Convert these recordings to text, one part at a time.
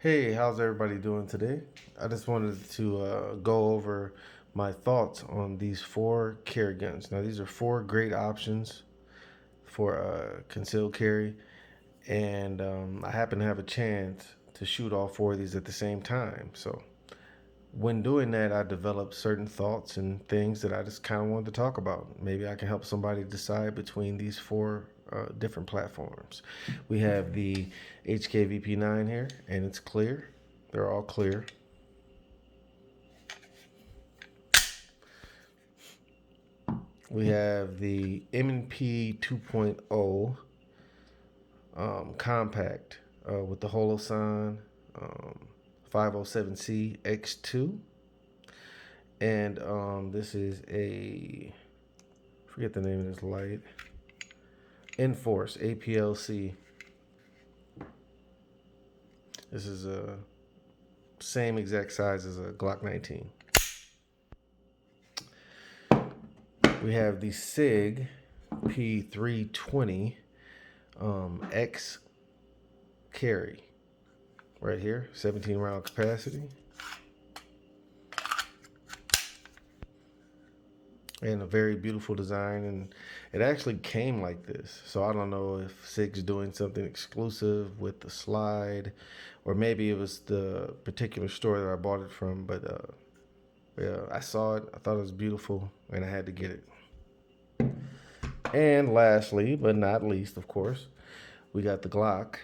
Hey, how's everybody doing today? I just wanted to go over my thoughts on these four carry guns. Now, these are four great options for concealed carry, and I happen to have a chance to shoot all four of these at the same time. So, when doing that, I developed certain thoughts and things that I just kind of wanted to talk about. Maybe I can help somebody decide between these four different platforms. We have the HKVP9 here, and it's clear. They're all clear. We have the M&P 2.0 compact with the Holosun um, 507C X2. And this is forget the name of this light, Enforce APLC. This is a same exact size as a Glock 19. We have the SIG P320 X carry right here, 17 round capacity. And a very beautiful design, and it actually came like this. So I don't know if SIG's doing something exclusive with the slide, or maybe it was the particular store that I bought it from. But yeah, I saw it, I thought it was beautiful, and I had to get it. And lastly, but not least, of course, we got the Glock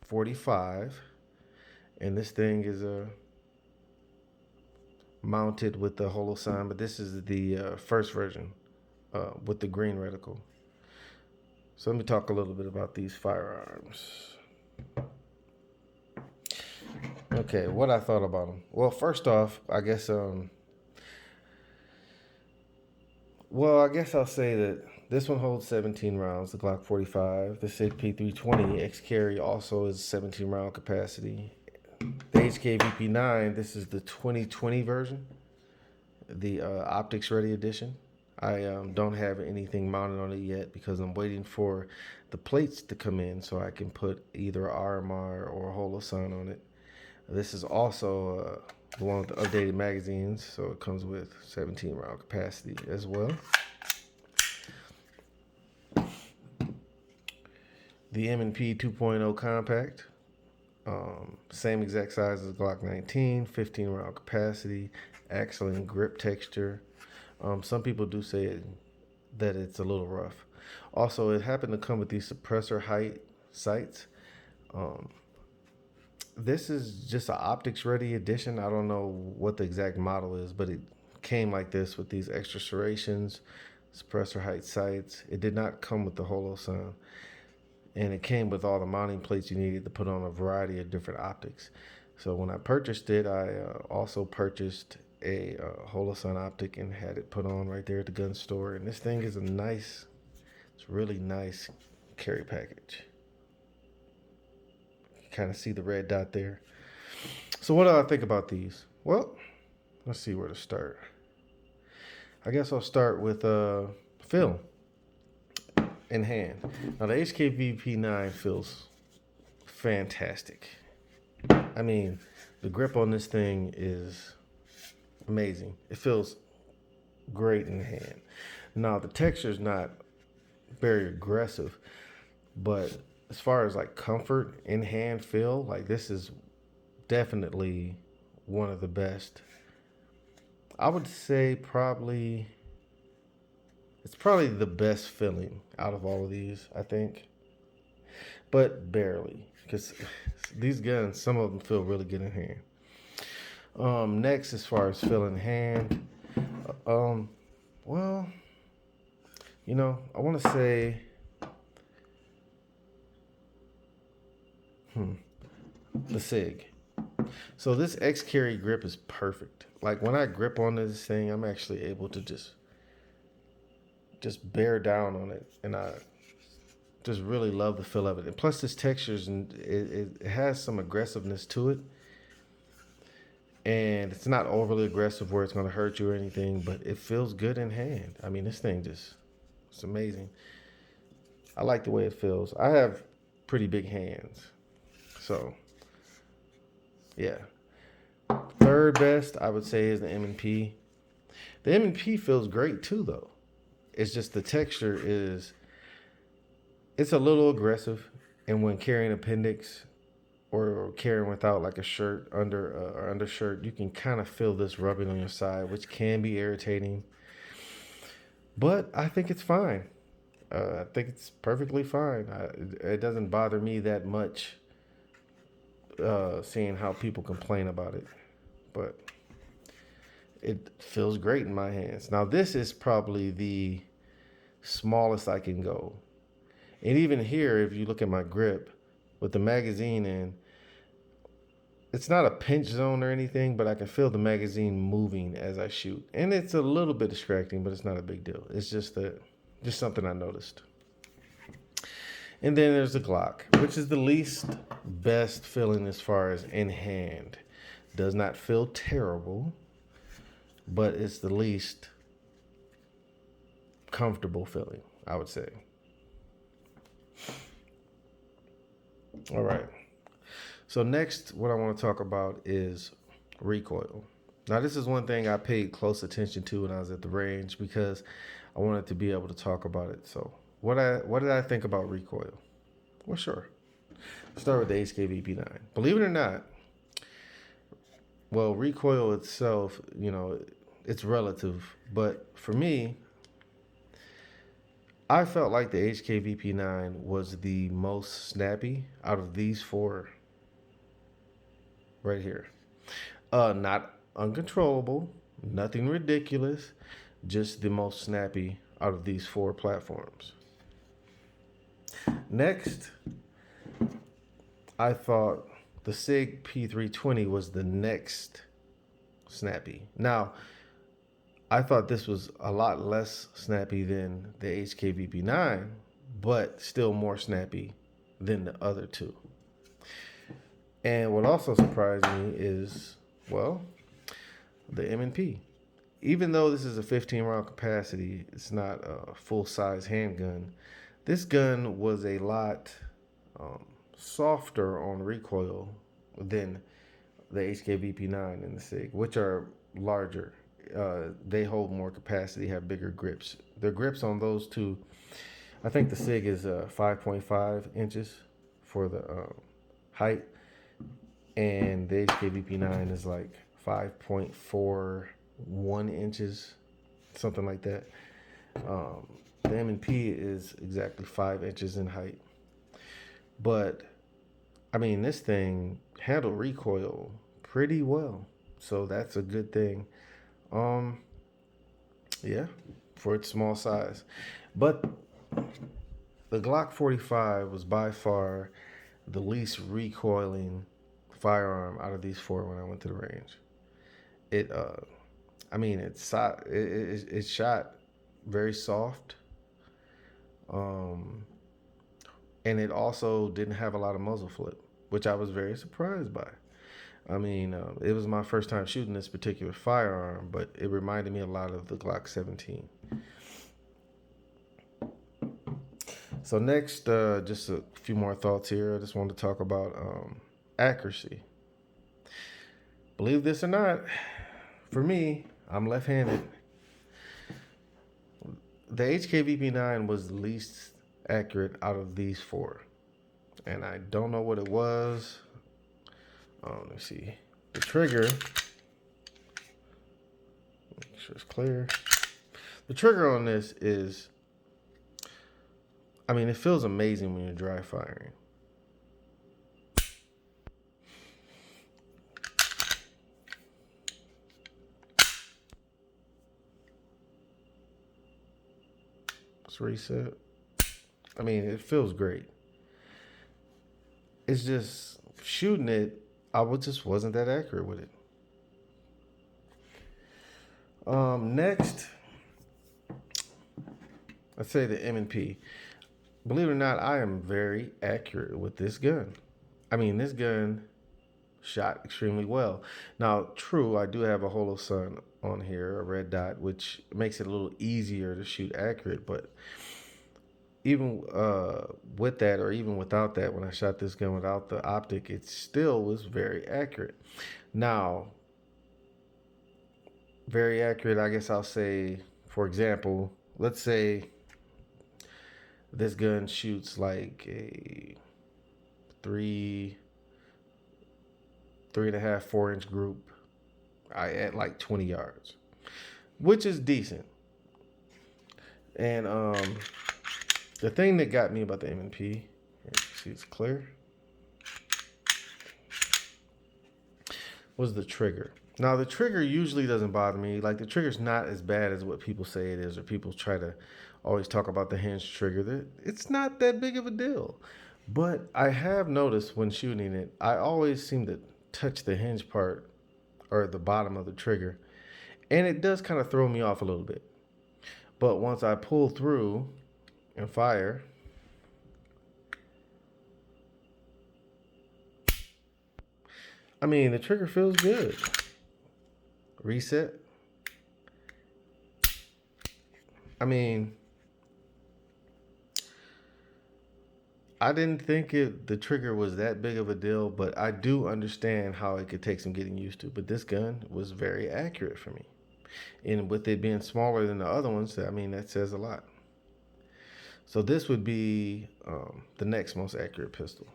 45, and this thing is mounted with the Holosun, but this is the first version with the green reticle. So let me talk a little bit about these firearms. Okay, what I thought about them. Well, first off, I guess I'll say that this one holds 17 rounds, the Glock 45. The SIG P320 X Carry also is 17 round capacity. The HKVP9, this is the 2020 version, the optics ready edition. I don't have anything mounted on it yet because I'm waiting for the plates to come in so I can put either RMR or Holosun on it. This is also the one with the updated magazines, so it comes with 17 round capacity as well. The M&P 2.0 compact, same exact size as Glock 19, 15 round capacity, excellent grip texture. Some people do say that it's a little rough. Also, it happened to come with these suppressor height sights. This is just an optics ready edition. I don't know what the exact model is, but it came like this with these extra serrations, suppressor height sights. It did not come with the Holosun, and it came with all the mounting plates you needed to put on a variety of different optics. So when I purchased it, I also purchased a Holosun optic and had it put on right there at the gun store. And this thing is it's really nice carry package. You kind of see the red dot there. So what do I think about these? Well, let's see where to start. I guess I'll start with feel in hand. Now the HKVP9 feels fantastic. I mean, the grip on this thing is amazing. It feels great in the hand. Now the texture is not very aggressive, but as far as like comfort in hand feel, like this is definitely one of the best. I would say it's probably the best feeling out of all of these, I think, but barely, because these guns, some of them feel really good in hand. Next, as far as feeling hand, well, I want to say, the SIG. So this X carry grip is perfect. Like when I grip on this thing, I'm actually able to just bear down on it, and I just really love the feel of it. And plus, this textures and it has some aggressiveness to it, and it's not overly aggressive where it's going to hurt you or anything, but it feels good in hand. I mean, this thing it's amazing. I like the way it feels. I have pretty big hands, so Yeah. Third best, I would say, is the M&P. The M&P feels great too, though. It's just the texture is, it's a little aggressive. And when carrying appendix or carrying without like a shirt under or undershirt, you can kind of feel this rubbing on your side, which can be irritating. But I think it's fine. I think it's perfectly fine. It doesn't bother me that much seeing how people complain about it. But it feels great in my hands. Now, this is probably the smallest I can go. And even here, if you look at my grip with the magazine in, it's not a pinch zone or anything, but I can feel the magazine moving as I shoot. And it's a little bit distracting, but it's not a big deal. It's just something I noticed. And then there's the Glock, which is the least best feeling as far as in hand. Does not feel terrible, but it's the least comfortable feeling, I would say. All right. So next, what I want to talk about is recoil. Now, this is one thing I paid close attention to when I was at the range because I wanted to be able to talk about it. So what did I think about recoil? Well, sure. Start with the HKVP9. Believe it or not, well, recoil itself, it's relative. But for me, I felt like the HKVP9 was the most snappy out of these four right here. Not uncontrollable, nothing ridiculous, just the most snappy out of these four platforms. Next, I thought the SIG P320 was the next snappy. Now, I thought this was a lot less snappy than the HKVP9, but still more snappy than the other two. And what also surprised me is, well, the M&P. Even though this is a 15 round capacity, it's not a full size handgun. This gun was a lot softer on recoil than the HKVP9 and the SIG, which are larger. They hold more capacity, have bigger grips. The grips on those two, I think the SIG is 5.5 inches for the height, and the HKVP9 is like 5.41 inches, something like that. The M&P is exactly 5 inches in height. But, I mean, this thing handled recoil pretty well. So that's a good thing. Yeah, for its small size. But the Glock 45 was by far the least recoiling firearm out of these four when I went to the range. It shot very soft. And it also didn't have a lot of muzzle flip, which I was very surprised by. I mean, it was my first time shooting this particular firearm, but it reminded me a lot of the Glock 17. So next, just a few more thoughts here. I just wanted to talk about accuracy. Believe this or not, for me, I'm left-handed. The HKVP9 was the least accurate out of these four. And I don't know what it was. Let me see. The trigger. Make sure it's clear. The trigger on this is, I mean, it feels amazing when you're dry firing. Let's reset. I mean, it feels great. It's just shooting it, just wasn't that accurate with it. Next, let's say the M&P. Believe it or not, I am very accurate with this gun. I mean, this gun shot extremely well. Now, true, I do have a holo sun on here, a red dot, which makes it a little easier to shoot accurate, but even with that, or even without that, when I shot this gun without the optic, it still was very accurate. Now, very accurate, I guess I'll say, for example, let's say this gun shoots like a three, 3.5, 4 inch group at like 20 yards, which is decent. And the thing that got me about the M&P, see it's clear, was the trigger. Now the trigger usually doesn't bother me. Like the trigger's not as bad as what people say it is, or people try to always talk about the hinge trigger. It's not that big of a deal. But I have noticed when shooting it, I always seem to touch the hinge part or the bottom of the trigger, and it does kind of throw me off a little bit. But once I pull through and fire, I mean, the trigger feels good. Reset. I mean, I didn't think the trigger was that big of a deal, but I do understand how it could take some getting used to. But this gun was very accurate for me. And with it being smaller than the other ones, I mean, that says a lot. So this would be the next most accurate pistol.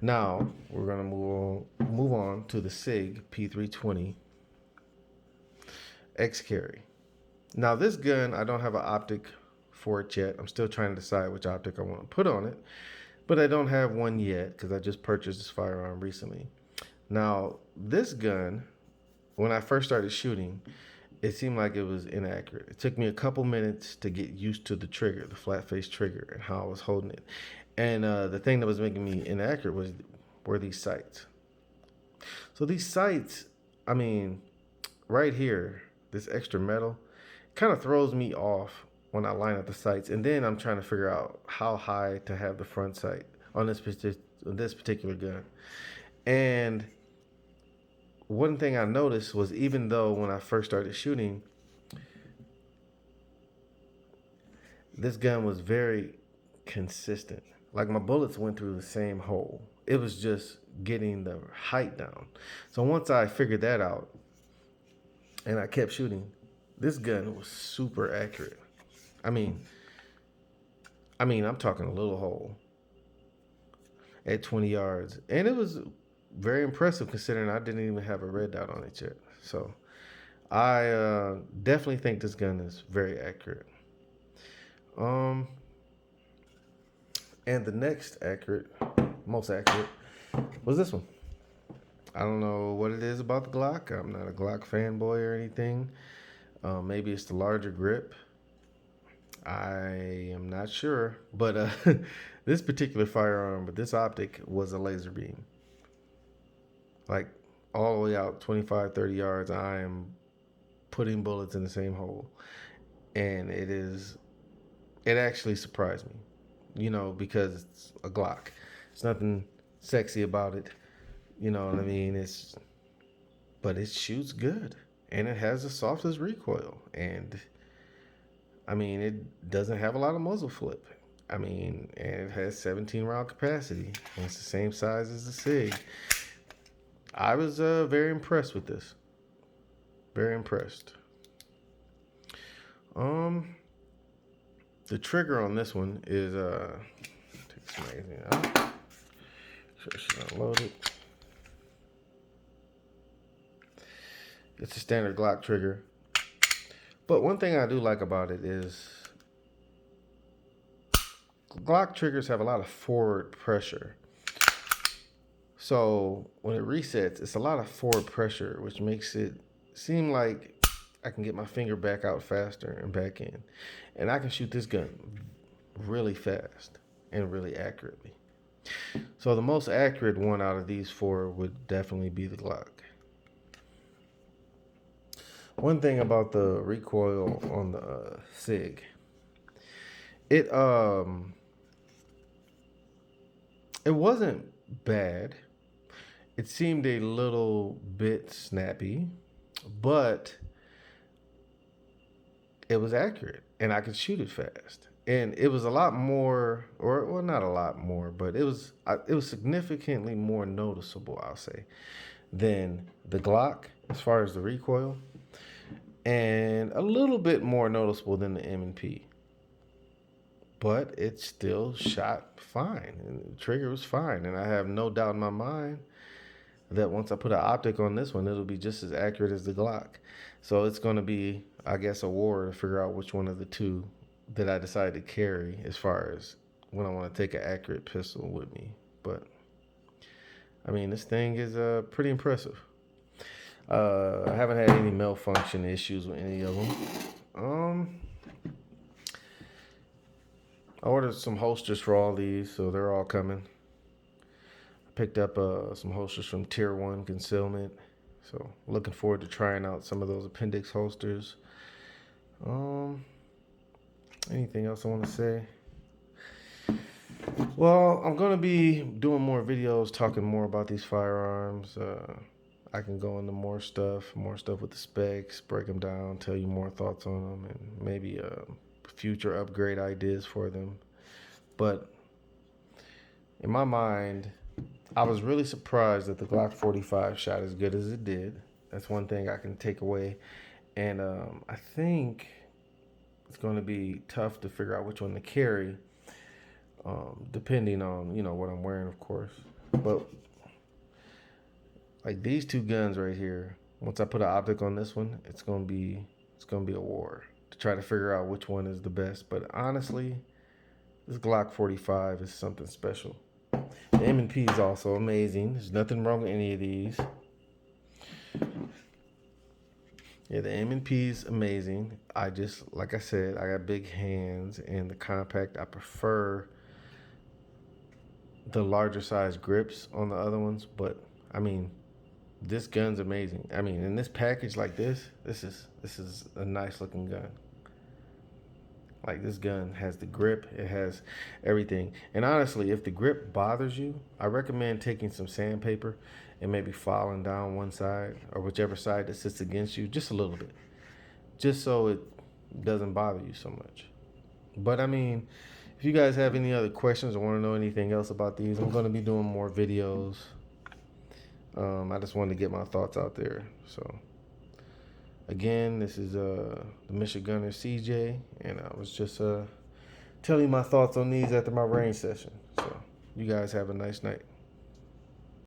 Now, we're going to move on to the SIG P320 X-Carry. Now, this gun, I don't have an optic for it yet. I'm still trying to decide which optic I want to put on it, but I don't have one yet because I just purchased this firearm recently. Now, this gun, when I first started shooting, it seemed like it was inaccurate. It took me a couple minutes to get used to the trigger, the flat face trigger, and how I was holding it. And the thing that was making me inaccurate were these sights. So these sights, I mean, right here, this extra metal, kind of throws me off when I line up the sights. And then I'm trying to figure out how high to have the front sight on this particular gun. And one thing I noticed was, even though when I first started shooting, this gun was very consistent. Like my bullets went through the same hole. It was just getting the height down. So once I figured that out and I kept shooting, this gun was super accurate. I mean, I'm talking a little hole at 20 yards. And it was very impressive considering I didn't even have a red dot on it yet. So I definitely think this gun is very accurate. And the next most accurate, was this one. I don't know what it is about the Glock. I'm not a Glock fanboy or anything. Maybe it's the larger grip. I am not sure. But this particular firearm with this optic was a laser beam. Like all the way out 25, 30 yards, I am putting bullets in the same hole. And it actually surprised me. You know, because it's a Glock. There's nothing sexy about it. You know what I mean? But it shoots good. And it has the softest recoil. And I mean, it doesn't have a lot of muzzle flip. I mean, and it has 17 round capacity. And it's the same size as the SIG. I was very impressed with this. Very impressed. The trigger on this one is take this magazine out. Sure she's unloaded. It's a standard Glock trigger. But one thing I do like about it is Glock triggers have a lot of forward pressure. So when it resets, it's a lot of forward pressure, which makes it seem like I can get my finger back out faster and back in. And I can shoot this gun really fast and really accurately. So the most accurate one out of these four would definitely be the Glock. One thing about the recoil on the SIG, it wasn't bad. It seemed a little bit snappy, but it was accurate and I could shoot it fast. and it was a lot more, or well, not a lot more, but it was significantly more noticeable, I'll say, than the Glock as far as the recoil, and a little bit more noticeable than the M&P. But it still shot fine, and the trigger was fine, and I have no doubt in my mind that once I put an optic on this one, it'll be just as accurate as the Glock. So it's going to be, I guess, a war to figure out which one of the two that I decide to carry as far as when I want to take an accurate pistol with me. But I mean, this thing is pretty impressive. I haven't had any malfunction issues with any of them. I ordered some holsters for all these, so they're all coming. I picked up some holsters from Tier 1 Concealment. So looking forward to trying out some of those appendix holsters. Anything else I want to say? Well, I'm going to be doing more videos talking more about these firearms. I can go into more stuff with the specs, break them down, tell you more thoughts on them, and maybe future upgrade ideas for them. But in my mind, I was really surprised that the Glock 45 shot as good as it did. That's one thing I can take away. And I think it's going to be tough to figure out which one to carry, depending on, what I'm wearing, of course. But like these two guns right here, once I put an optic on this one, it's going to be a war to try to figure out which one is the best. But honestly, this Glock 45 is something special. The M&P is also amazing. There's nothing wrong with any of these. Yeah, the M&P is amazing. Like I said, I got big hands, and the compact, I prefer the larger size grips on the other ones. But I mean, this gun's amazing. I mean, in this package like this is a nice looking gun. Like, this gun has the grip, it has everything. And honestly, if the grip bothers you, I recommend taking some sandpaper and maybe filing down one side or whichever side that sits against you just a little bit, just so it doesn't bother you so much. But I mean, if you guys have any other questions or want to know anything else about these, I'm going to be doing more videos. I just wanted to get my thoughts out there. So again, this is the Michigunner CJ, and I was just telling you my thoughts on these after my range session. So you guys have a nice night.